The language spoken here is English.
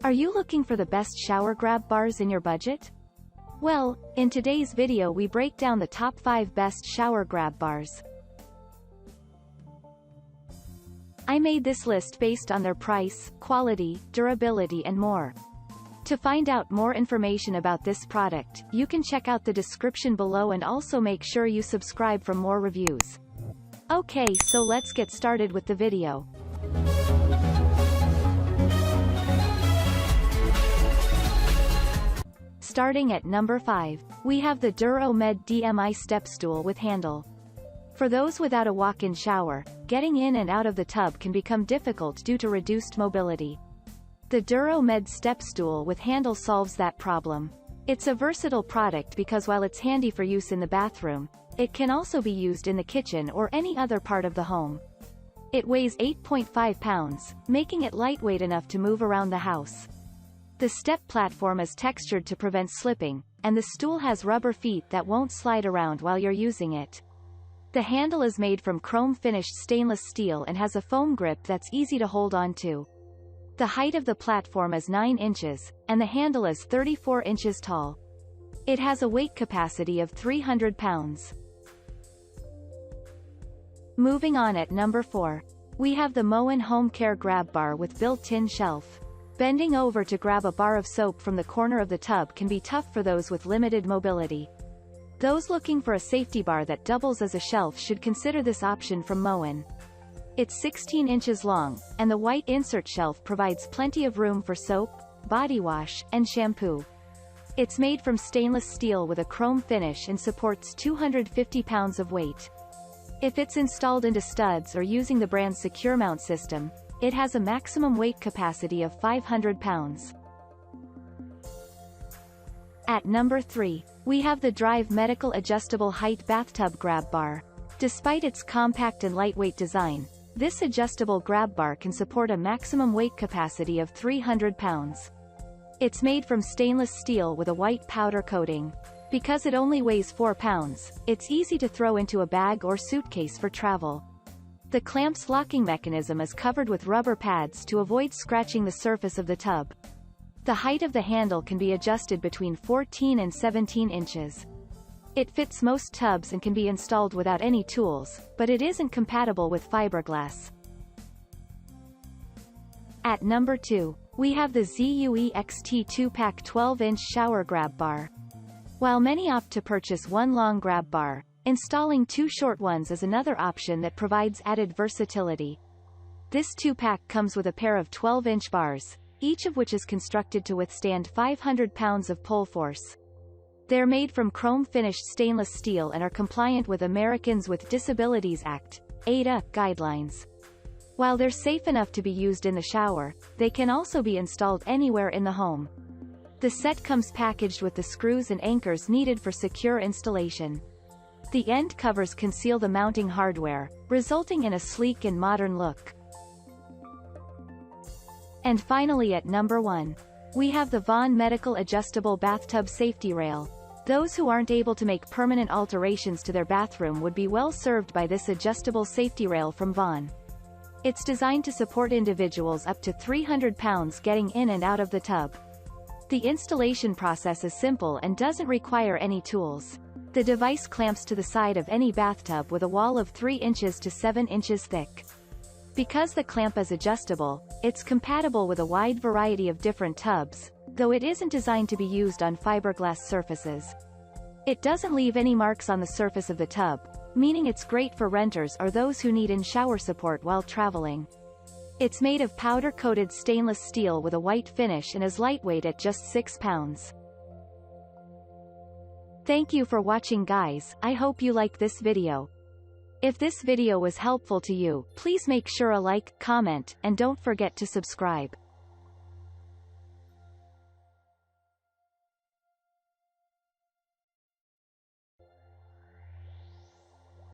Are you looking for the best shower grab bars in your budget? Well, in today's video we break down the top 5 best shower grab bars. I made this list based on their price, quality, durability and more. To find out more information about this product, you can check out the description below and also make sure you subscribe for more reviews. Okay, so let's get started with the video. Starting at number 5, we have the DURO-MED DMI step stool with handle. For those without a walk-in shower, getting in and out of the tub can become difficult due to reduced mobility. The DURO-MED step stool with handle solves that problem. It's a versatile product because while it's handy for use in the bathroom, it can also be used in the kitchen or any other part of the home. It weighs 8.5 pounds, making it lightweight enough to move around the house. The step platform is textured to prevent slipping, and the stool has rubber feet that won't slide around while you're using it. The handle is made from chrome-finished stainless steel and has a foam grip that's easy to hold on to. The height of the platform is 9 inches, and the handle is 34 inches tall. It has a weight capacity of 300 pounds. Moving on at number 4, we have the Moen Home Care Grab Bar with built-in shelf. Bending over to grab a bar of soap from the corner of the tub can be tough for those with limited mobility. Those looking for a safety bar that doubles as a shelf should consider this option from Moen. It's 16 inches long, and the white insert shelf provides plenty of room for soap, body wash, and shampoo. It's made from stainless steel with a chrome finish and supports 250 pounds of weight. If it's installed into studs or using the brand's secure mount system, it has a maximum weight capacity of 500 pounds. At number 3, we have the Drive Medical Adjustable Height Bathtub Grab Bar. Despite its compact and lightweight design, this adjustable grab bar can support a maximum weight capacity of 300 pounds. It's made from stainless steel with a white powder coating. Because it only weighs 4 pounds, it's easy to throw into a bag or suitcase for travel. The clamp's locking mechanism is covered with rubber pads to avoid scratching the surface of the tub. The height of the handle can be adjusted between 14 and 17 inches. It fits most tubs and can be installed without any tools, but it isn't compatible with fiberglass. At number 2, we have the ZUEXT 2-pack 12-inch shower grab bar. While many opt to purchase one long grab bar, installing 2 short ones is another option that provides added versatility. This 2-pack comes with a pair of 12-inch bars, each of which is constructed to withstand 500 pounds of pull force. They're made from chrome-finished stainless steel and are compliant with Americans with Disabilities Act, ADA, guidelines. While they're safe enough to be used in the shower, they can also be installed anywhere in the home. The set comes packaged with the screws and anchors needed for secure installation. The end covers conceal the mounting hardware, resulting in a sleek and modern look. And finally at number 1, we have the Vaunn Medical Adjustable Bathtub Safety Rail. Those who aren't able to make permanent alterations to their bathroom would be well served by this adjustable safety rail from Vaunn. It's designed to support individuals up to 300 pounds getting in and out of the tub. The installation process is simple and doesn't require any tools. The device clamps to the side of any bathtub with a wall of 3 inches to 7 inches thick. Because the clamp is adjustable, it's compatible with a wide variety of different tubs, though it isn't designed to be used on fiberglass surfaces. It doesn't leave any marks on the surface of the tub, meaning it's great for renters or those who need in-shower support while traveling. It's made of powder-coated stainless steel with a white finish and is lightweight at just 6 pounds. Thank you for watching guys, I hope you like this video. If this video was helpful to you, please make sure a like, comment, and don't forget to subscribe.